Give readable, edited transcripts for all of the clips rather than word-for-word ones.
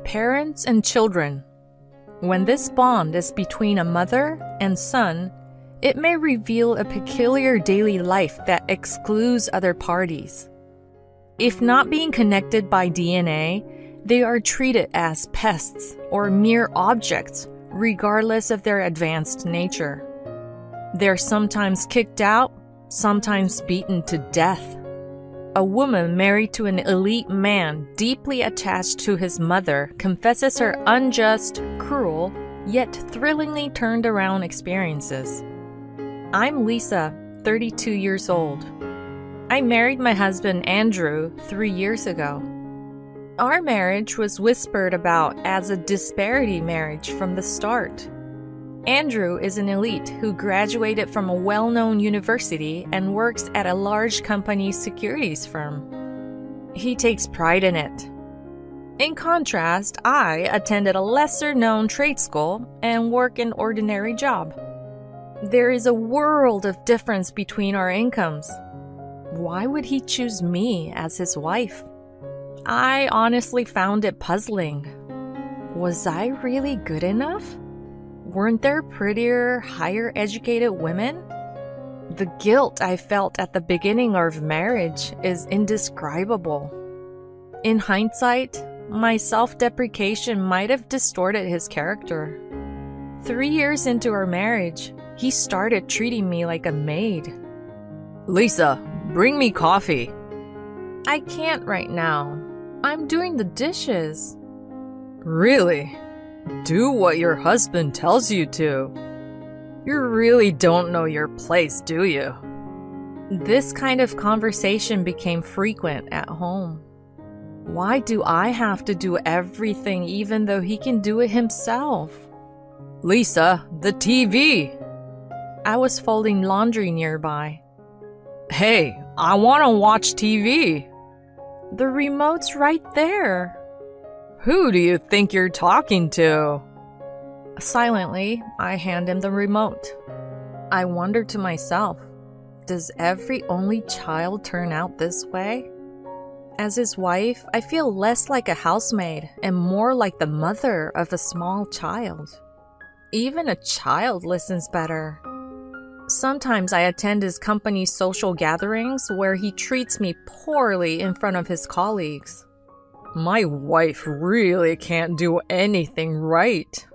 parents and children. When this bond is between a mother and son, it may reveal a peculiar daily life that excludes other parties. If not being connected by DNA, they are treated as pests or mere objects, regardless of their advanced nature. They're sometimes kicked out, sometimes beaten to death. A woman married to an elite man deeply attached to his mother confesses her unjust, cruel, yet thrillingly turned around experiences. I'm Lisa, 32 years old. I married my husband Andrew 3 years ago. Our marriage was whispered about as a disparity marriage from the start. Andrew is an elite who graduated from a well-known university and works at a large company securities firm. He takes pride in it. In contrast, I attended a lesser-known trade school and work an ordinary job. There is a world of difference between our incomes. Why would he choose me as his wife? I honestly found it puzzling. Was I really good enough? Weren't there prettier, higher-educated women? The guilt I felt at the beginning of marriage is indescribable. In hindsight, my self-deprecation might have distorted his character. 3 years into our marriage, he started treating me like a maid. Lisa, bring me coffee. I can't right now. I'm doing the dishes. Really? Do what your husband tells you to. You really don't know your place, do you? This kind of conversation became frequent at home. Why do I have to do everything even though he can do it himself? Lisa, the TV! I was folding laundry nearby. Hey, I want to watch TV. The remote's right there. Who do you think you're talking to? Silently, I hand him the remote. I wonder to myself, does every only child turn out this way? As his wife, I feel less like a housemaid and more like the mother of a small child. Even a child listens better. Sometimes I attend his company's social gatherings where he treats me poorly in front of his colleagues. My wife really can't do anything right.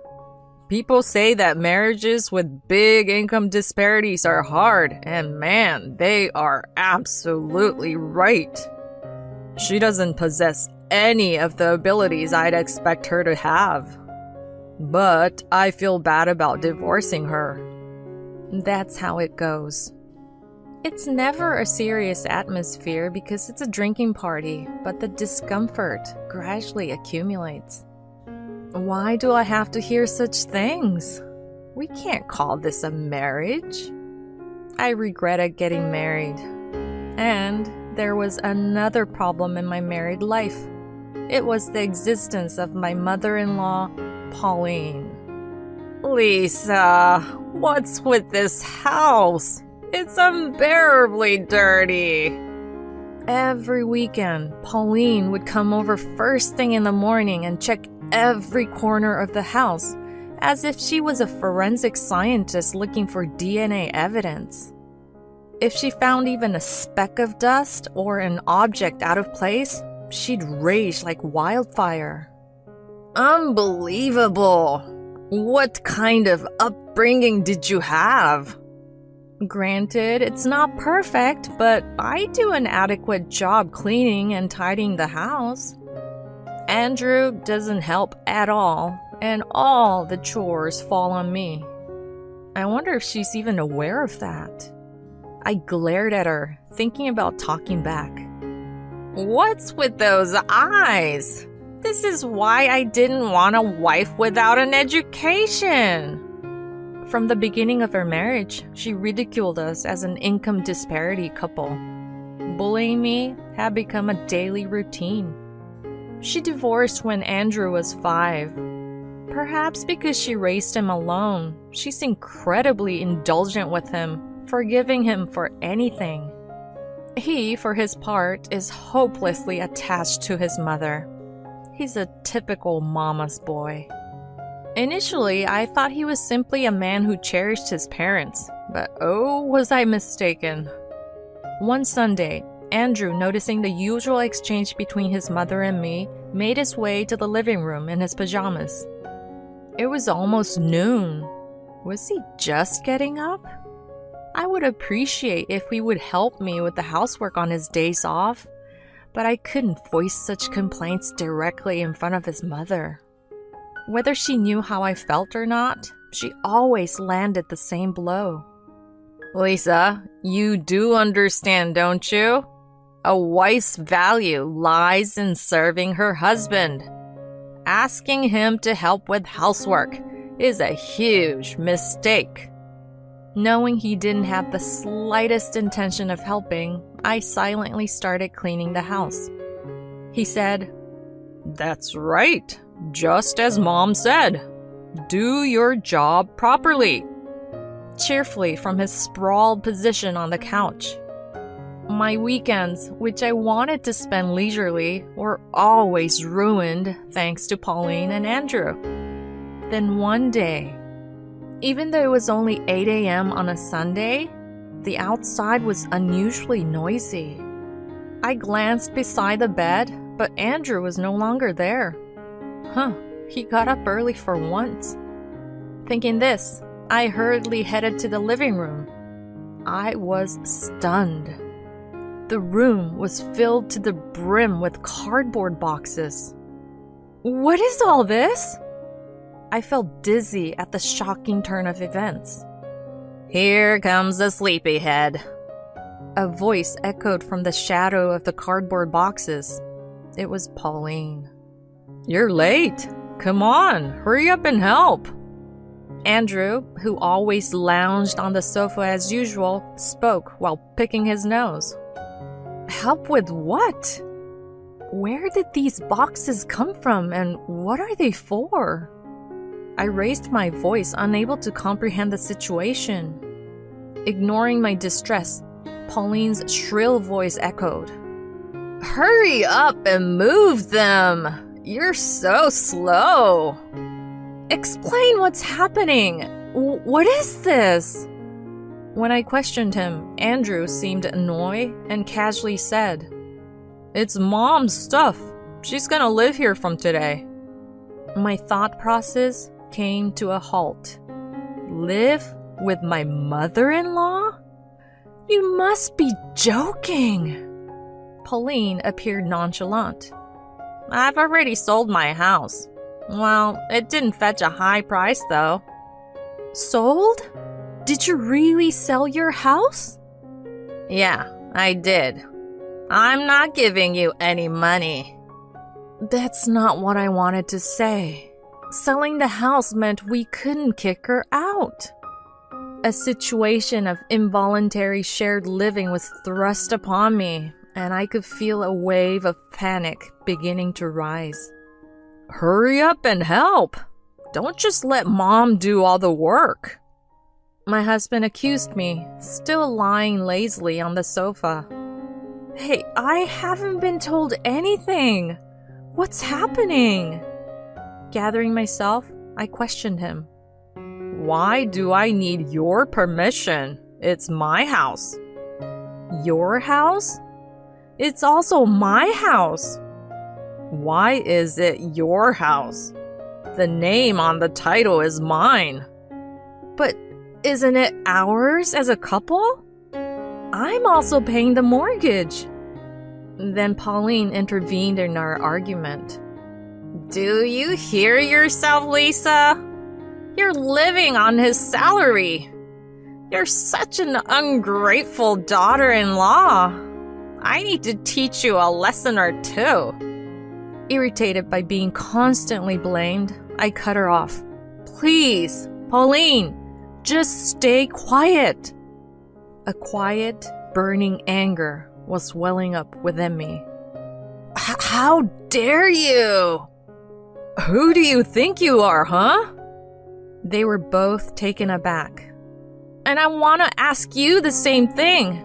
People say that marriages with big income disparities are hard, and man, they are absolutely right. She doesn't possess any of the abilities I'd expect her to have. But I feel bad about divorcing her. That's how it goes. It's never a serious atmosphere because it's a drinking party, but the discomfort gradually accumulates. Why do I have to hear such things? We can't call this a marriage. I regretted getting married. And there was another problem in my married life. It was the existence of my mother-in-law, Pauline. Lisa, what's with this house? It's unbearably dirty. Every weekend, Pauline would come over first thing in the morning and check every corner of the house, as if she was a forensic scientist looking for DNA evidence. If she found even a speck of dust or an object out of place, she'd rage like wildfire. Unbelievable! What kind of upbringing did you have? Granted, it's not perfect, but I do an adequate job cleaning and tidying the house. Andrew doesn't help at all, and all the chores fall on me. I wonder if she's even aware of that. I glared at her, thinking about talking back. What's with those eyes? This is why I didn't want a wife without an education. From the beginning of our marriage, she ridiculed us as an income disparity couple. Bullying me had become a daily routine. She divorced when Andrew was 5. Perhaps because she raised him alone, she's incredibly indulgent with him, forgiving him for anything. He, for his part, is hopelessly attached to his mother. He's a typical mama's boy. Initially, I thought he was simply a man who cherished his parents, but oh, was I mistaken. One Sunday, Andrew, noticing the usual exchange between his mother and me, made his way to the living room in his pajamas. It was almost noon. Was he just getting up? I would appreciate if he would help me with the housework on his days off, but I couldn't voice such complaints directly in front of his mother. Whether she knew how I felt or not, she always landed the same blow. Lisa, you do understand, don't you? A wife's value lies in serving her husband. Asking him to help with housework is a huge mistake. Knowing he didn't have the slightest intention of helping, I silently started cleaning the house. He said, "That's right, just as Mom said. Do your job properly," cheerfully from his sprawled position on the couch. My weekends, which I wanted to spend leisurely, were always ruined thanks to Pauline and Andrew. Then one day, even though it was only 8 a.m. on a Sunday, the outside was unusually noisy. I glanced beside the bed, but Andrew was no longer there. He got up early for once. Thinking this, I hurriedly headed to the living room. I was stunned. The room was filled to the brim with cardboard boxes. What is all this? I felt dizzy at the shocking turn of events. "Here comes the sleepyhead," a voice echoed from the shadow of the cardboard boxes. It was Pauline. "You're late. Come on, hurry up and help." Andrew, who always lounged on the sofa as usual, spoke while picking his nose. Help with what? Where did these boxes come from and what are they for? I raised my voice, unable to comprehend the situation. Ignoring my distress, Pauline's shrill voice echoed. "Hurry up and move them! You're so slow!" Explain what's happening! What is this? When I questioned him, Andrew seemed annoyed and casually said, "It's Mom's stuff. She's gonna live here from today." My thought process came to a halt. Live with my mother-in-law? You must be joking! Pauline appeared nonchalant. "I've already sold my house. Well, it didn't fetch a high price, though." Sold? Did you really sell your house? "Yeah, I did. I'm not giving you any money." That's not what I wanted to say. Selling the house meant we couldn't kick her out. A situation of involuntary shared living was thrust upon me, and I could feel a wave of panic beginning to rise. "Hurry up and help! Don't just let Mom do all the work." My husband accused me, still lying lazily on the sofa. Hey, I haven't been told anything. What's happening? Gathering myself, I questioned him. "Why do I need your permission? It's my house." Your house? It's also my house. Why is it your house? The name on the title is mine. But isn't it ours as a couple? I'm also paying the mortgage. Then Pauline intervened in our argument. Do you hear yourself, Lisa? You're living on his salary. You're such an ungrateful daughter-in-law. I need to teach you a lesson or two. Irritated by being constantly blamed, I cut her off. Please, Pauline, just stay quiet. A quiet, burning anger was welling up within me. How dare you? Who do you think you are, huh? They were both taken aback. And I want to ask you the same thing.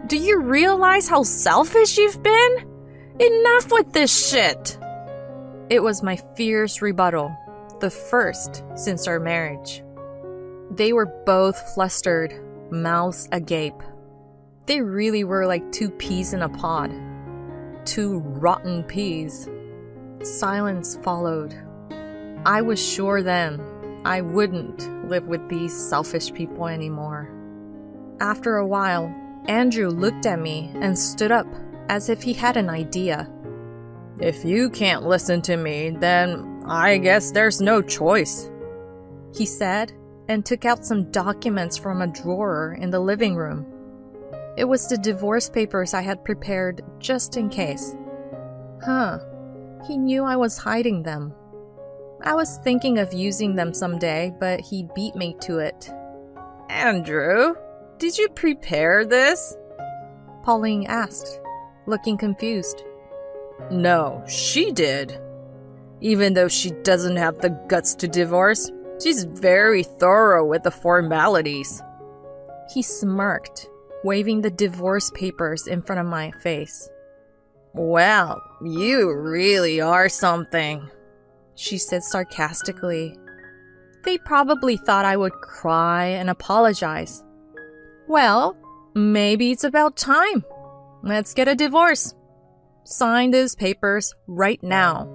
Do you realize how selfish you've been? Enough with this shit. It was my fierce rebuttal, the first since our marriage. They were both flustered, mouths agape. They really were like two peas in a pod. Two rotten peas. Silence followed. I was sure then I wouldn't live with these selfish people anymore. After a while, Andrew looked at me and stood up as if he had an idea. If you can't listen to me, then I guess there's no choice, he said, and took out some documents from a drawer in the living room. It was the divorce papers I had prepared just in case. He knew I was hiding them. I was thinking of using them someday, but he beat me to it. Andrew, did you prepare this? Pauline asked, looking confused. No, she did. Even though she doesn't have the guts to divorce, she's very thorough with the formalities. He smirked, waving the divorce papers in front of my face. Well, you really are something, she said sarcastically. They probably thought I would cry and apologize. Well, maybe it's about time. Let's get a divorce. Sign those papers right now,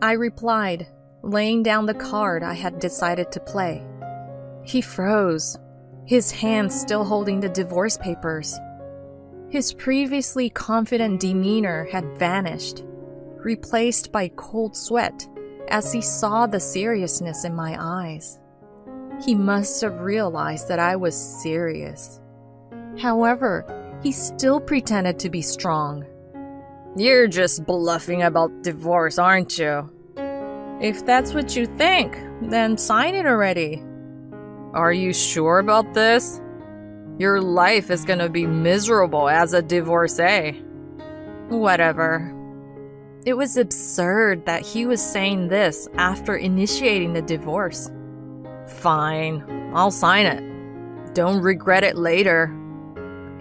I replied, laying down the card I had decided to play. He froze, his hands still holding the divorce papers. His previously confident demeanor had vanished, replaced by cold sweat as he saw the seriousness in my eyes. He must have realized that I was serious. However, he still pretended to be strong. You're just bluffing about divorce, aren't you? If that's what you think, then sign it already. Are you sure about this? Your life is gonna be miserable as a divorcee. Whatever. It was absurd that he was saying this after initiating the divorce. Fine, I'll sign it. Don't regret it later,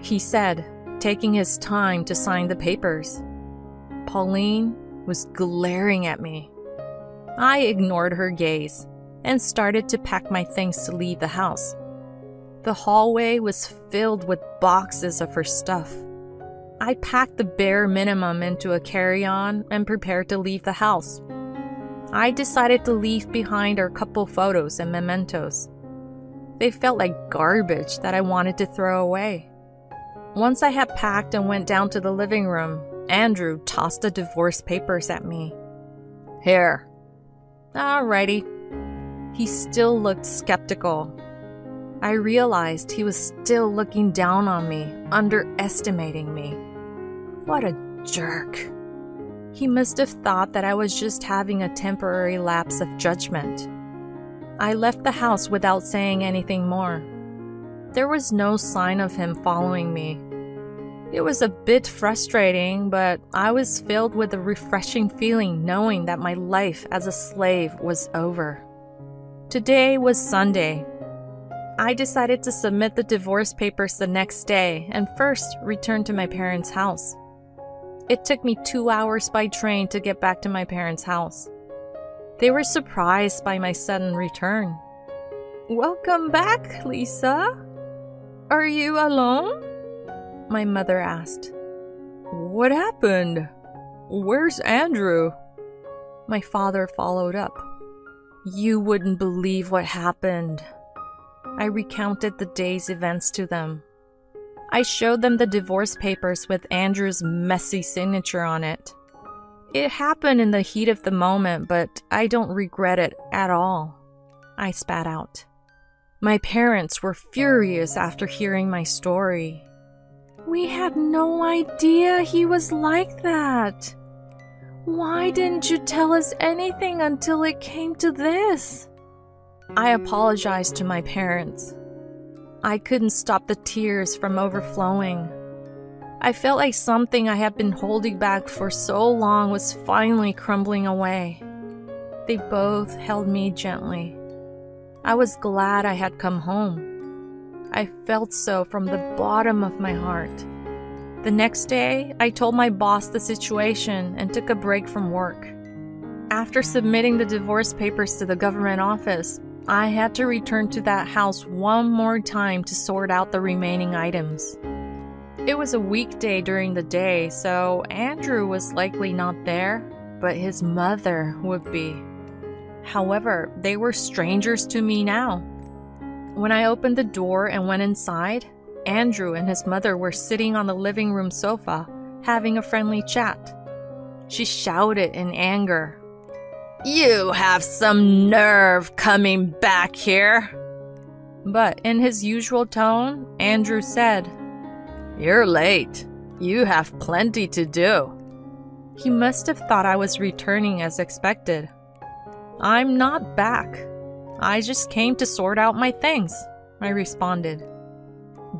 he said, taking his time to sign the papers. Pauline was glaring at me. I ignored her gaze and started to pack my things to leave the house. The hallway was filled with boxes of her stuff. I packed the bare minimum into a carry-on and prepared to leave the house. I decided to leave behind our couple photos and mementos. They felt like garbage that I wanted to throw away. Once I had packed and went down to the living room, Andrew tossed the divorce papers at me. Here. Alrighty. He still looked skeptical. I realized he was still looking down on me, underestimating me. What a jerk. He must have thought that I was just having a temporary lapse of judgment. I left the house without saying anything more. There was no sign of him following me. It was a bit frustrating, but I was filled with a refreshing feeling knowing that my life as a slave was over. Today was Sunday. I decided to submit the divorce papers the next day and first return to my parents' house. It took me 2 hours by train to get back to my parents' house. They were surprised by my sudden return. "Welcome back, Lisa. Are you alone?" my mother asked. "What happened? Where's Andrew?" My father followed up. "You wouldn't believe what happened." I recounted the day's events to them. I showed them the divorce papers with Andrew's messy signature on it. It happened in the heat of the moment, but I don't regret it at all, I spat out. My parents were furious after hearing my story. "We had no idea he was like that. Why didn't you tell us anything until it came to this?" I apologized to my parents. I couldn't stop the tears from overflowing. I felt like something I had been holding back for so long was finally crumbling away. They both held me gently. I was glad I had come home. I felt so from the bottom of my heart. The next day, I told my boss the situation and took a break from work. After submitting the divorce papers to the government office, I had to return to that house one more time to sort out the remaining items. It was a weekday during the day, so Andrew was likely not there, but his mother would be. However, they were strangers to me now. When I opened the door and went inside, Andrew and his mother were sitting on the living room sofa, having a friendly chat. She shouted in anger, "You have some nerve coming back here!" But in his usual tone, Andrew said, "You're late. You have plenty to do." He must have thought I was returning as expected. "I'm not back. I just came to sort out my things," I responded.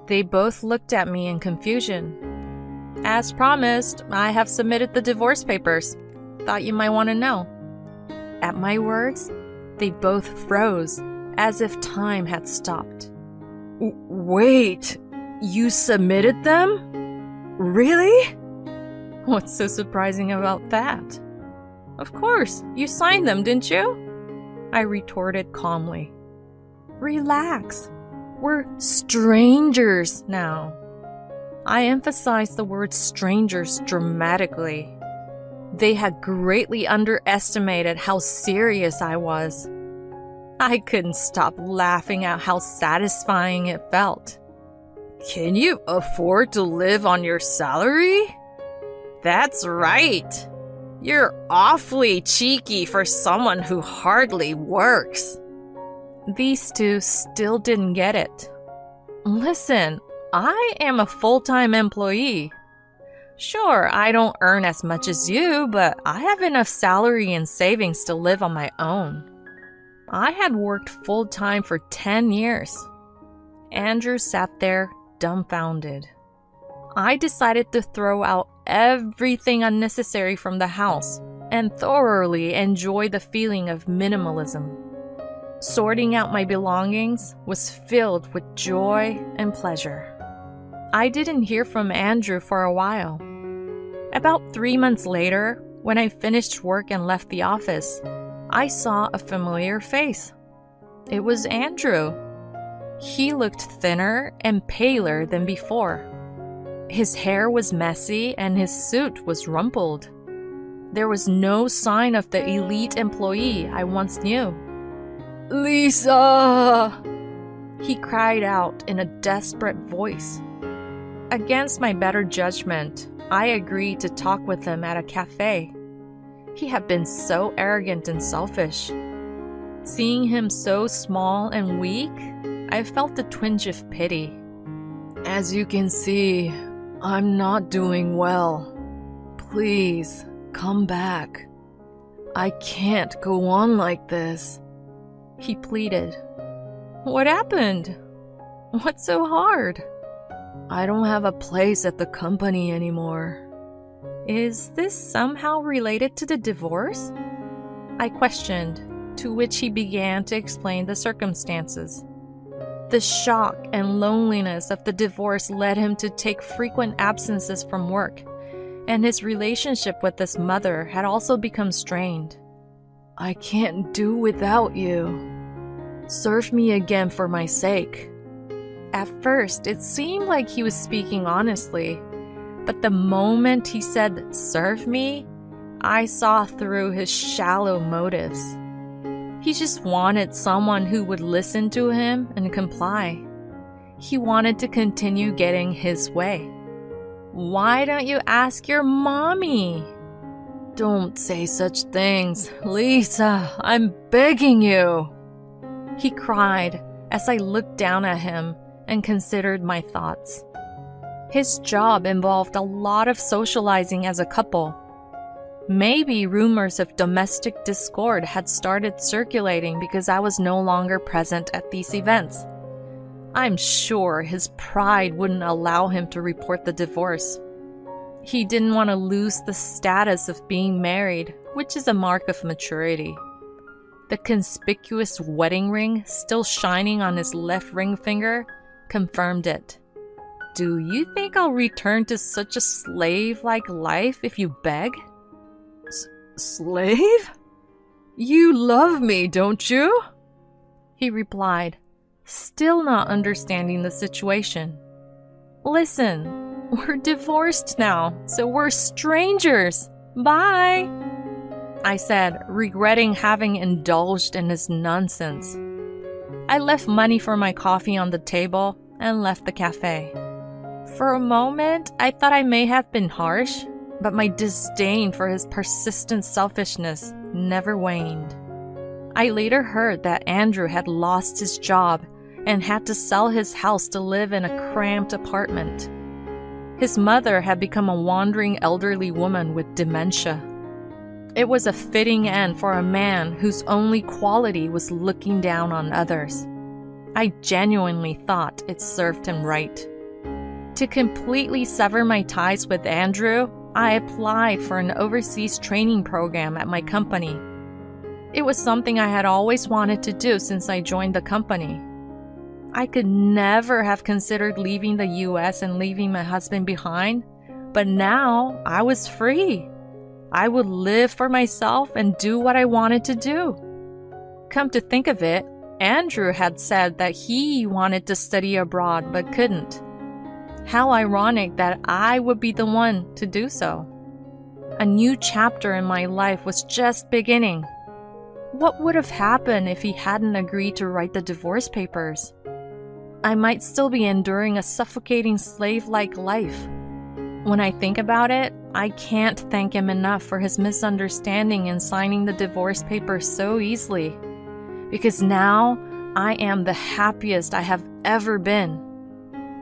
They both looked at me in confusion. "As promised, I have submitted the divorce papers. Thought you might want to know." At my words, they both froze, as if time had stopped. "Wait, you submitted them? Really?" "What's so surprising about that?" "Of course, you signed them, didn't you?" I retorted calmly. "Relax. We're strangers now." I emphasized the word strangers dramatically. They had greatly underestimated how serious I was. I couldn't stop laughing at how satisfying it felt. "Can you afford to live on your salary?" "That's right. You're awfully cheeky for someone who hardly works." These two still didn't get it. "Listen, I am a full-time employee. Sure, I don't earn as much as you, but I have enough salary and savings to live on my own." I had worked full-time for 10 years. Andrew sat there, dumbfounded. I decided to throw out everything unnecessary from the house and thoroughly enjoy the feeling of minimalism. Sorting out my belongings was filled with joy and pleasure. I didn't hear from Andrew for a while. About 3 months later, when I finished work and left the office, I saw a familiar face. It was Andrew. He looked thinner and paler than before. His hair was messy and his suit was rumpled. There was no sign of the elite employee I once knew. "Lisa!" he cried out in a desperate voice. Against my better judgment, I agreed to talk with him at a cafe. He had been so arrogant and selfish. Seeing him so small and weak, I felt a twinge of pity. "As you can see, I'm not doing well. Please, come back. I can't go on like this," he pleaded. "What happened? What's so hard?" "I don't have a place at the company anymore." "Is this somehow related to the divorce?" I questioned, to which he began to explain the circumstances. The shock and loneliness of the divorce led him to take frequent absences from work, and his relationship with his mother had also become strained. "I can't do without you. Serve me again for my sake." At first, it seemed like he was speaking honestly, but the moment he said, "serve me," I saw through his shallow motives. He just wanted someone who would listen to him and comply. He wanted to continue getting his way. "Why don't you ask your mommy?" "Don't say such things, Lisa, I'm begging you," he cried as I looked down at him and considered my thoughts. His job involved a lot of socializing as a couple. Maybe rumors of domestic discord had started circulating because I was no longer present at these events. I'm sure his pride wouldn't allow him to report the divorce. He didn't want to lose the status of being married, which is a mark of maturity. The conspicuous wedding ring still shining on his left ring finger confirmed it. "Do you think I'll return to such a slave-like life if you beg?" Slave? You love me, don't you? He replied, still not understanding the situation. Listen, we're divorced now, so we're strangers. Bye. I said, regretting having indulged in his nonsense. I left money for my coffee on the table and left the cafe. For a moment, I thought I may have been harsh, but my disdain for his persistent selfishness never waned. I later heard that Andrew had lost his job and had to sell his house to live in a cramped apartment. His mother had become a wandering elderly woman with dementia. It was a fitting end for a man whose only quality was looking down on others. I genuinely thought it served him right. To completely sever my ties with Andrew, I applied for an overseas training program at my company. It was something I had always wanted to do since I joined the company. I could never have considered leaving the US and leaving my husband behind, but now I was free. I would live for myself and do what I wanted to do. Come to think of it, Andrew had said that he wanted to study abroad but couldn't. How ironic that I would be the one to do so. A new chapter in my life was just beginning. What would have happened if he hadn't agreed to write the divorce papers? I might still be enduring a suffocating slave-like life. When I think about it, I can't thank him enough for his misunderstanding in signing the divorce papers so easily. Because now I am the happiest I have ever been.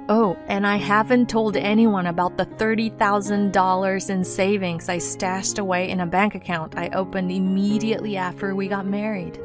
Oh, and I haven't told anyone about the $30,000 in savings I stashed away in a bank account I opened immediately after we got married.